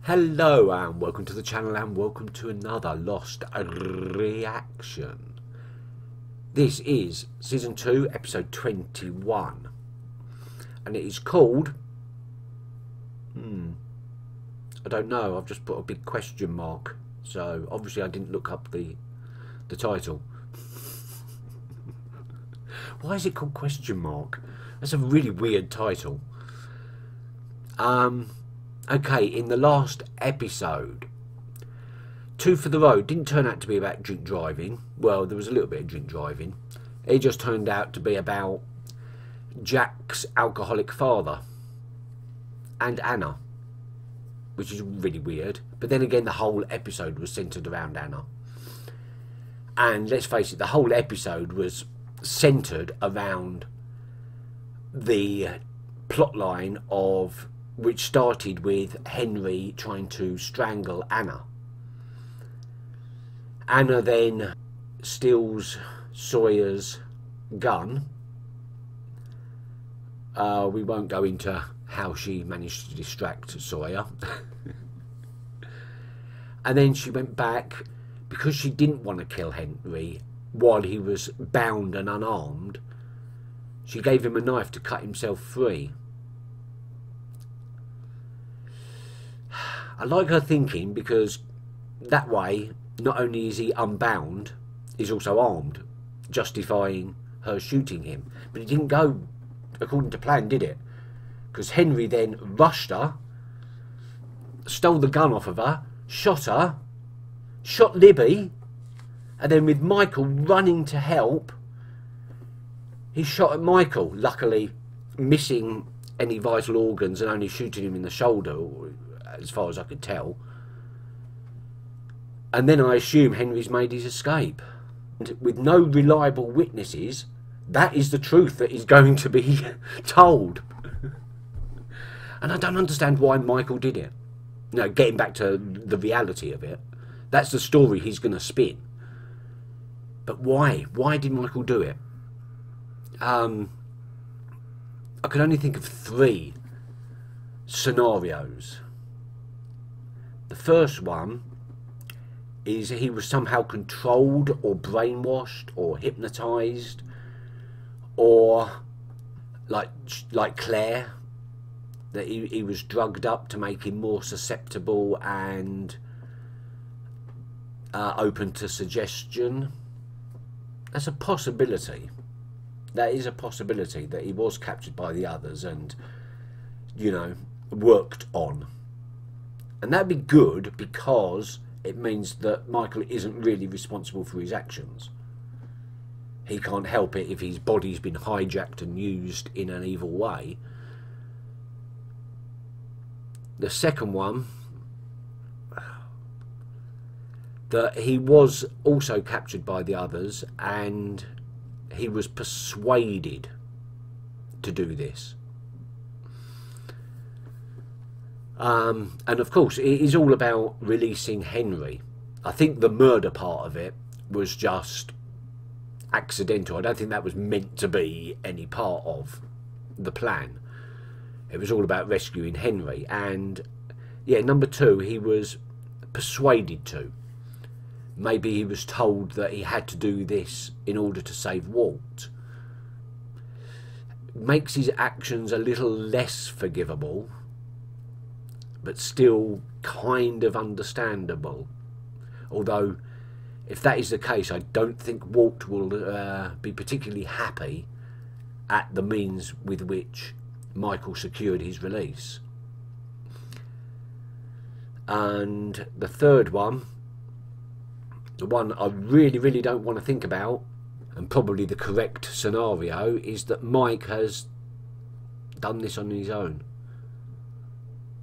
Hello and welcome to the channel and welcome to another Lost reaction. This is season 2 episode 21 and it is called I don't know, I've just put a big question mark, so obviously I didn't look up the title. Why is it called question mark? That's a really weird title. Okay, in the last episode, Two for the Road didn't turn out to be about drink driving. Well, there was a little bit of drink driving. It just turned out to be about Jack's alcoholic father and Anna, which is really weird. But then again, the whole episode was centred around Anna. And let's face it, the whole episode was centred around the plotline of which started with Henry trying to strangle Anna. Anna then steals Sawyer's gun. We won't go into how she managed to distract Sawyer. And then she went back because she didn't want to kill Henry while he was bound and unarmed. She gave him a knife to cut himself free. I like her thinking because that way, not only is he unbound, he's also armed, justifying her shooting him. But it didn't go according to plan, did it? Because Henry then rushed her, stole the gun off of her, shot her, shot Libby, and then with Michael running to help, he shot at Michael, luckily missing any vital organs and only shooting him in the shoulder, as far as I could tell. And then I assume Henry's made his escape. And with no reliable witnesses, that is the truth that is going to be told. And I don't understand why Michael did it. You know, getting back to the reality of it, that's the story he's going to spin. But why? Why did Michael do it? I can only think of 3 scenarios. The first one is he was somehow controlled or brainwashed or hypnotized, or like Claire, that he was drugged up to make him more susceptible and open to suggestion. That's a possibility. That is a possibility, that he was captured by the others and, you know, worked on. And that'd be good because it means that Michael isn't really responsible for his actions. He can't help it if his body's been hijacked and used in an evil way. The second one, that he was also captured by the others and he was persuaded to do this. And of course, it is all about releasing Henry. I think the murder part of it was just accidental. I don't think that was meant to be any part of the plan. It was all about rescuing Henry. And yeah, number 2, he was persuaded to. Maybe he was told that he had to do this in order to save Walt. Makes his actions a little less forgivable, but still kind of understandable. Although, if that is the case, I don't think Walt will be particularly happy at the means with which Michael secured his release. And the third one, the one I really don't want to think about, and probably the correct scenario, is that Mike has done this on his own.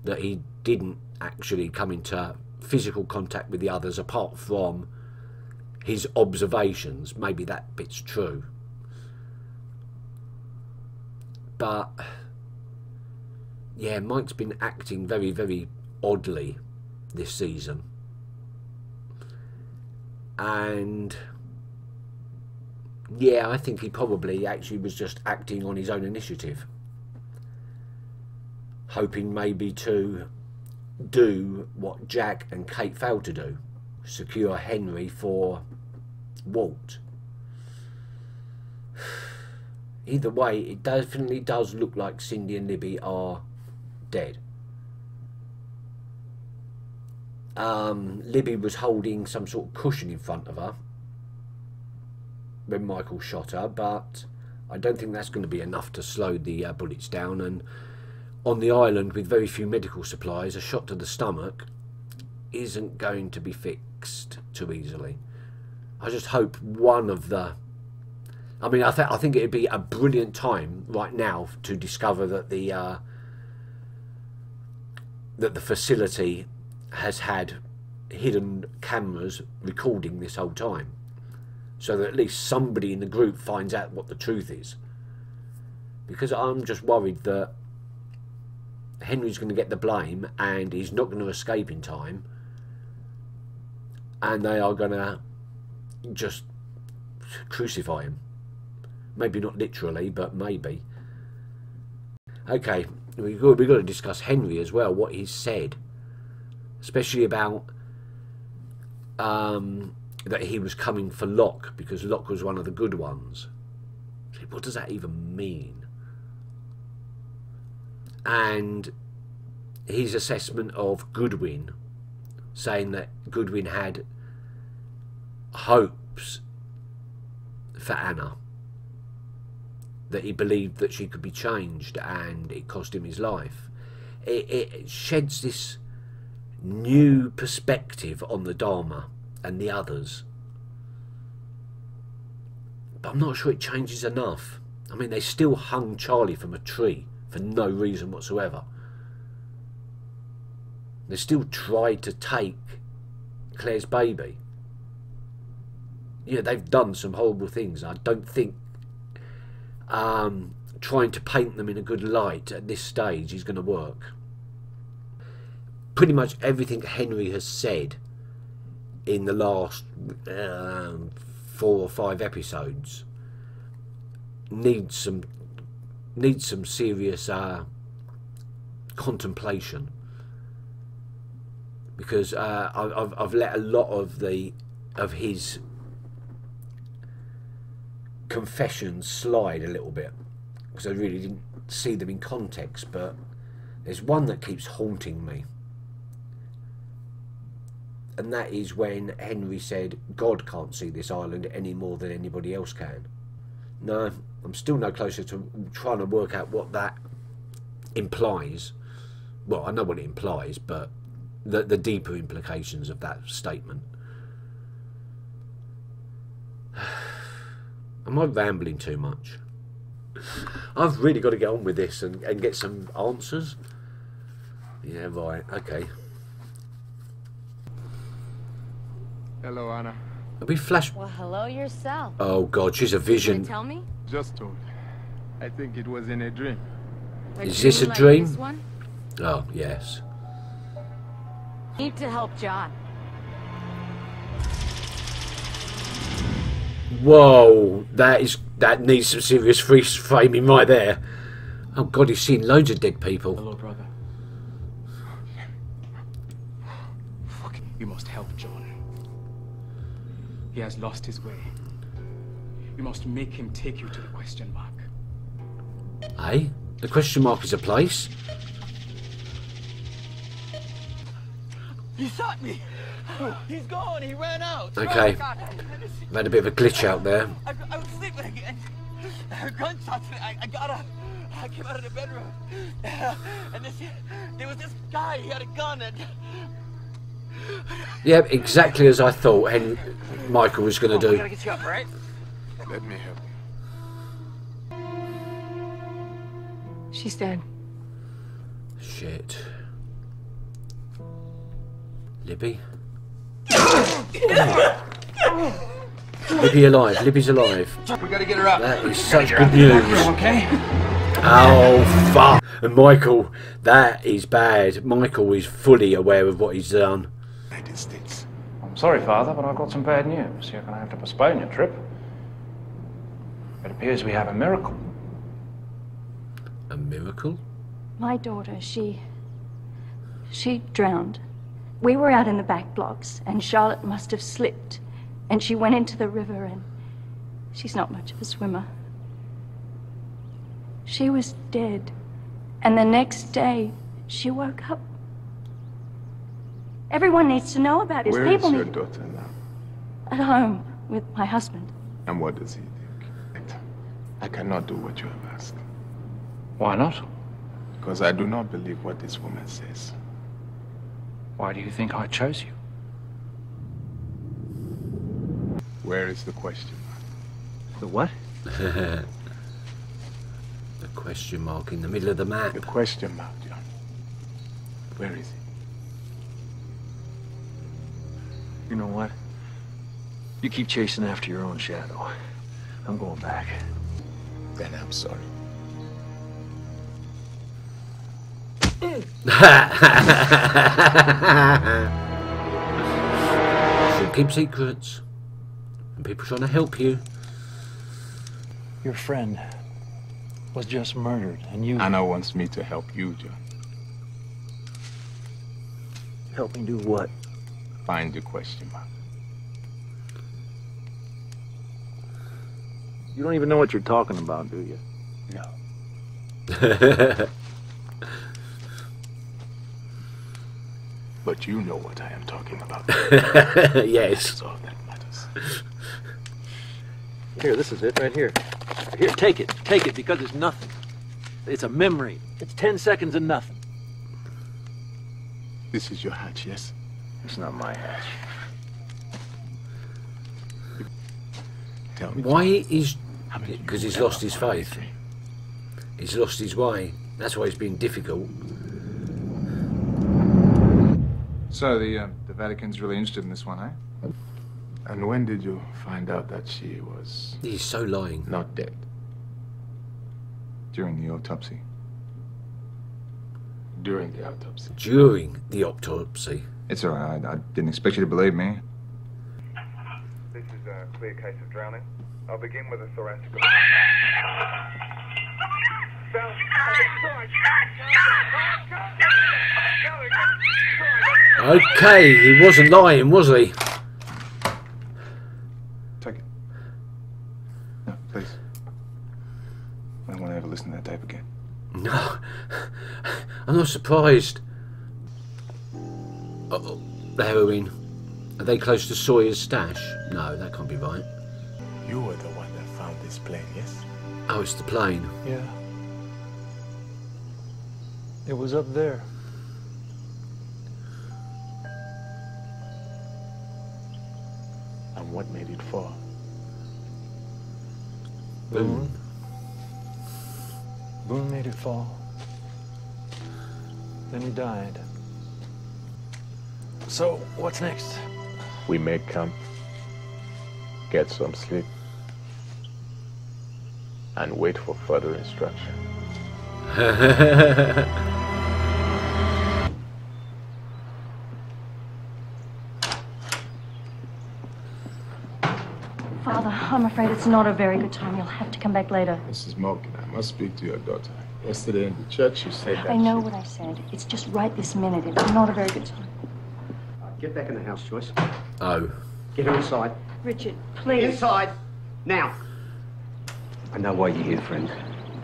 That he didn't actually come into physical contact with the others apart from his observations. Maybe that bit's true. But yeah, Mike's been acting very oddly this season. And yeah, I think he probably actually was just acting on his own initiative, hoping maybe to do what Jack and Kate failed to do, secure Henry for Walt. Either way, it definitely does look like Cindy and Libby are dead. Libby was holding some sort of cushion in front of her when Michael shot her, but I don't think that's going to be enough to slow the bullets down. And on the island with very few medical supplies, a shot to the stomach isn't going to be fixed too easily. I just hope one of the... I mean, I think it'd be a brilliant time right now to discover that the facility has had hidden cameras recording this whole time, so that at least somebody in the group finds out what the truth is. Because I'm just worried that Henry's going to get the blame and he's not going to escape in time, and they are going to just crucify him. Maybe not literally, but maybe. Okay, we've got to discuss Henry as well, what he's said, especially about that he was coming for Locke because Locke was one of the good ones. What does that even mean? And his assessment of Goodwin, saying that Goodwin had hopes for Anna, that he believed that she could be changed, and it cost him his life. It sheds this new perspective on the Dharma and the others, but I'm not sure it changes enough. I mean, they still hung Charlie from a tree for no reason whatsoever. They still tried to take Claire's baby. Yeah, they've done some horrible things. I don't think trying to paint them in a good light at this stage is going to work. Pretty much everything Henry has said in the last 4 or 5 episodes needs some serious contemplation, because I've let a lot of his confessions slide a little bit because I really didn't see them in context. But there's one that keeps haunting me, and that is when Henry said God can't see this island any more than anybody else can. No, I'm still no closer to trying to work out what that implies. Well, I know what it implies, but the deeper implications of that statement. Am I rambling too much? I've really got to get on with this and get some answers. Yeah, right, okay. Hello, Anna. We flash. Well, hello yourself. Oh God, she's a vision. Can you tell me? Just told. I think it was in a dream. Is this a like dream? This one? Oh, yes. Need to help John. Whoa, that needs some serious freeze framing right there. Oh God, he's seen loads of dead people. Hello, brother. Fuck, you must help John. He has lost his way. You must make him take you to the question mark. Eh? The question mark is a place? He shot me! He's gone! He ran out! Okay. Oh, I've had a bit of a glitch out there. I was sleeping and gunshots. I got up. I came out of the bedroom. And there was this guy. He had a gun and... Yep, exactly as I thought Michael was going to We do. gotta get you up, right? Let me help you. She's dead. Shit. Libby? Libby alive. Libby's alive. We gotta get her up. That is such good news. Okay? Oh, fuck. And Michael, that is bad. Michael is fully aware of what he's done. United States. I'm sorry, Father, but I've got some bad news. You're going to have to postpone your trip. It appears we have a miracle. A miracle? My daughter, she She drowned. We were out in the back blocks, and Charlotte must have slipped, and she went into the river, and she's not much of a swimmer. She was dead, and the next day, she woke up. Everyone needs to know about this. Where People is your need... daughter now? At home, with my husband. And what does he think? I cannot do what you have asked. Why not? Because I do not believe what this woman says. Why do you think I chose you? Where is the question mark? The what? The question mark in the middle of the map. The question mark, John. Where is it? You know what? You keep chasing after your own shadow. I'm going back. Then I'm sorry. Should keep secrets. And people trying to help you. Your friend was just murdered, and you... Anna wants me to help you, John. Help me do what? Find the question mark. You don't even know what you're talking about, do you? No. But you know what I am talking about. Yes. That's all that matters. Here, this is it, right here. Here, take it. Take it, because it's nothing. It's a memory. It's 10 seconds of nothing. This is your hatch, yes? It's not my hatch. Tell me. Why is... How many Because you he's ever lost his find faith. anything? He's lost his way. That's why it's been difficult. So the Vatican's really interested in this one, eh? And when did you find out that she was He's so lying. not dead? During the autopsy. During the autopsy. During the autopsy. It's all right. I didn't expect you to believe me. This is a clear case of drowning. I'll begin with a thoracic. Okay, he wasn't lying, was he? Take it. No, please. I don't want to ever listen to that tape again. No. I'm not surprised. Uh-oh. The heroin. Are they close to Sawyer's stash? No, that can't be right. You were the one that found this plane, yes? Oh, it's the plane. Yeah. It was up there. And what made it fall? Boone. Boone made it fall. Then he died. So, what's next? We make camp, get some sleep, and wait for further instruction. Father, I'm afraid it's not a very good time. You'll have to come back later. Mrs. Malkin, I must speak to your daughter. Yesterday in the church, you said that I know what I said. It's just right this minute. It's not a very good time. Get back in the house, Joyce. Oh. Get her inside. Richard, please. Inside! Now! I know why you're here, friend.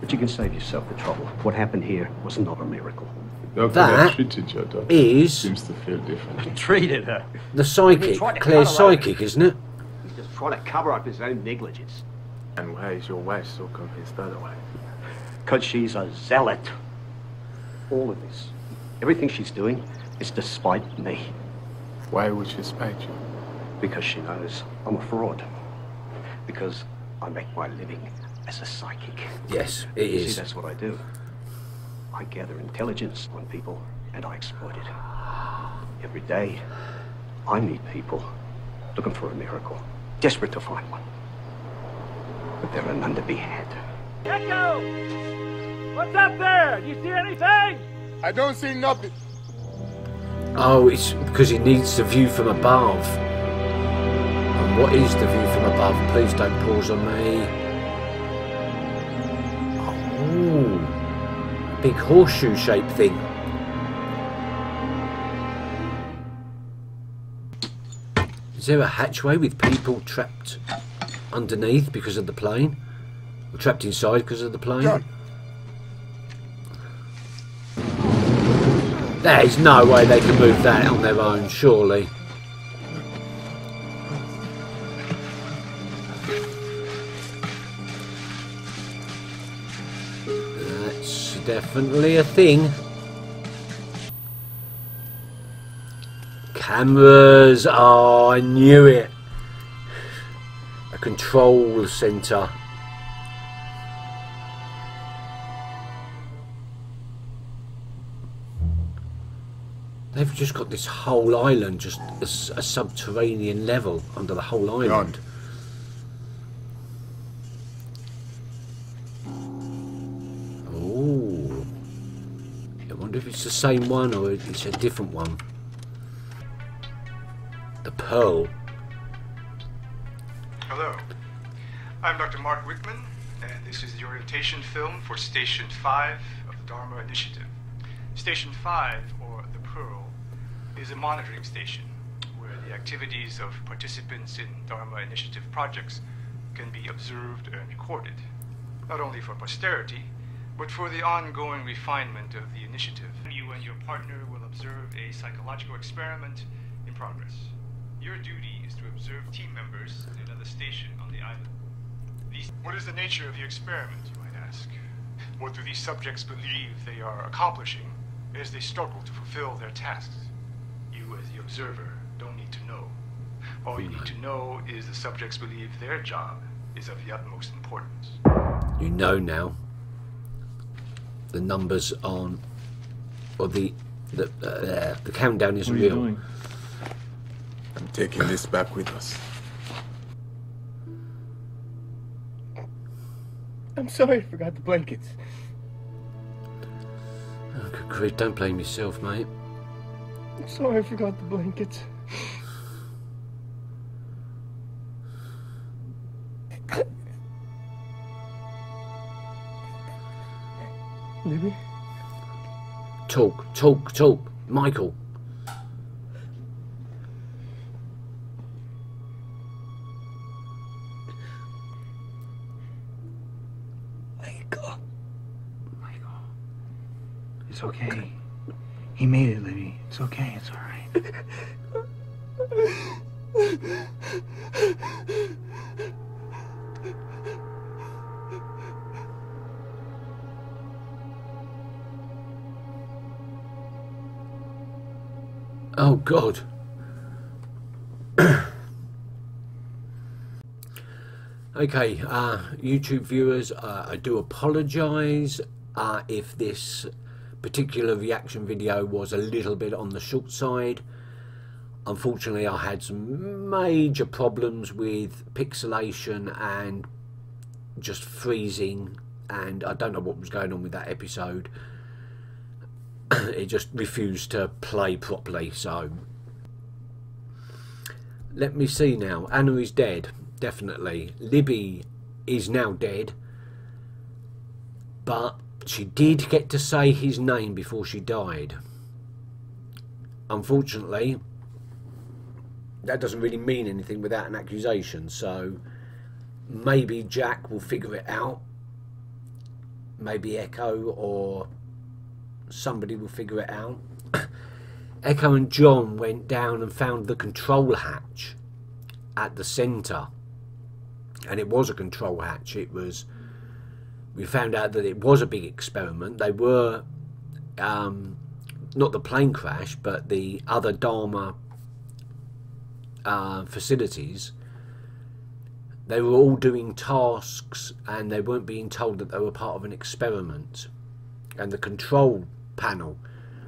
But you can save yourself the trouble. What happened here was not a miracle. the doctor That that treated your daughter is... seems to feel different. Treated her? The psychic. Claire's psychic, isn't it? He's just trying to cover up his own negligence. And why is your wife so convinced otherwise? Because she's a zealot. All of this, everything she's doing is to spite me. Why would she spite you? Because she knows I'm a fraud. Because I make my living as a psychic. Yes, it You is. see, that's what I do. I gather intelligence on people and I exploit it. Every day, I meet people looking for a miracle, desperate to find one. But there are none to be had. Echo! What's up there? Do you see anything? I don't see nothing. Oh, it's because he needs the view from above. And what is the view from above? Please don't pause on me. Oh, big horseshoe-shaped thing. there a hatchway with people trapped underneath because of the plane? Or trapped inside because of the plane? John. There's no way they can move that on their own, surely. That's definitely a thing. Cameras! Oh, I knew it. A control centre. They've just got this whole island, just a subterranean level under the whole island. Oh, I wonder if it's the same one or it's a different one. The Pearl. Hello, I'm Dr. Mark Wickman, and this is the orientation film for Station 5 of the Dharma Initiative. Station 5, or the Pearl, is a monitoring station where the activities of participants in Dharma Initiative projects can be observed and recorded, not only for posterity, but for the ongoing refinement of the initiative. You and your partner will observe a psychological experiment in progress. Your duty is to observe team members in another station on the island. What is the nature of the experiment, you might ask? What do these subjects believe they are accomplishing as they struggle to fulfill their tasks? You, as the observer, don't need to know. All you need to know is the subjects believe their job is of the utmost importance. You know now. The numbers on, or the countdown is real. I'm taking this back with us. I'm sorry I forgot the blankets. Oh, good grief, don't blame yourself, mate. I'm sorry I forgot the blankets. Libby? Talk, Michael. It's okay. He made it, Libby. It's okay. It's all right. Oh, God. Okay, YouTube viewers, I do apologise if this particular reaction video was a little bit on the short side. Unfortunately, I had some major problems with pixelation and just freezing, and I don't know what was going on with that episode. It just refused to play properly. So let me see now. Anna is dead, definitely. Libby is now dead, but she did get to say his name before she died. Unfortunately, that doesn't really mean anything without an accusation, so maybe Jack will figure it out. Maybe Echo or somebody will figure it out. Echo and John went down and found the control hatch at the centre, and it was a control hatch. It was, we found out that it was a big experiment. They were not the plane crash, but the other Dharma facilities. They were all doing tasks, and they weren't being told that they were part of an experiment. And the control panel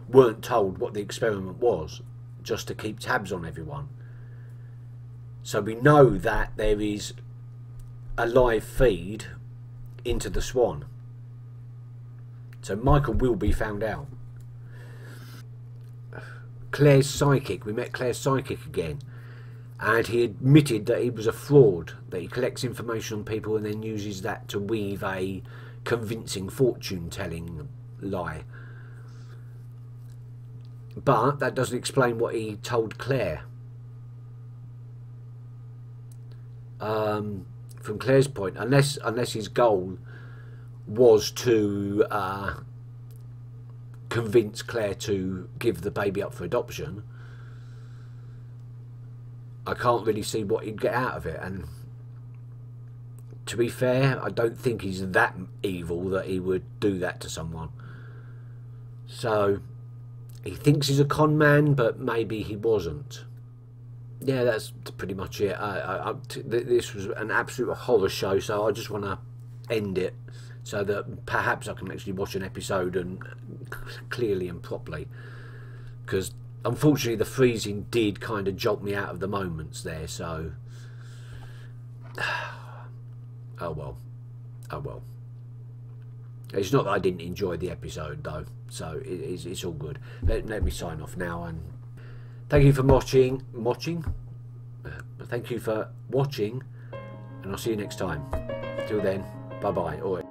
weren't told what the experiment was, just to keep tabs on everyone. So we know that there is a live feed into the Swan. So Michael will be found out. Claire's psychic, we met Claire's psychic again, and he admitted that he was a fraud, that he collects information on people and then uses that to weave a convincing fortune-telling lie. But that doesn't explain what he told Claire. from Claire's point, unless his goal was to convince Claire to give the baby up for adoption, I can't really see what he'd get out of it. And to be fair, I don't think he's that evil that he would do that to someone. So he thinks he's a con man, but maybe he wasn't. Yeah, that's pretty much it. This was an absolute horror show, so I just want to end it so that perhaps I can actually watch an episode and clearly and properly, because unfortunately the freezing did kind of jolt me out of the moments there. So oh well, oh well. It's not that I didn't enjoy the episode though, so it's all good. Let me sign off now, and thank you for watching. Thank you for watching, and I'll see you next time. Till then, bye bye.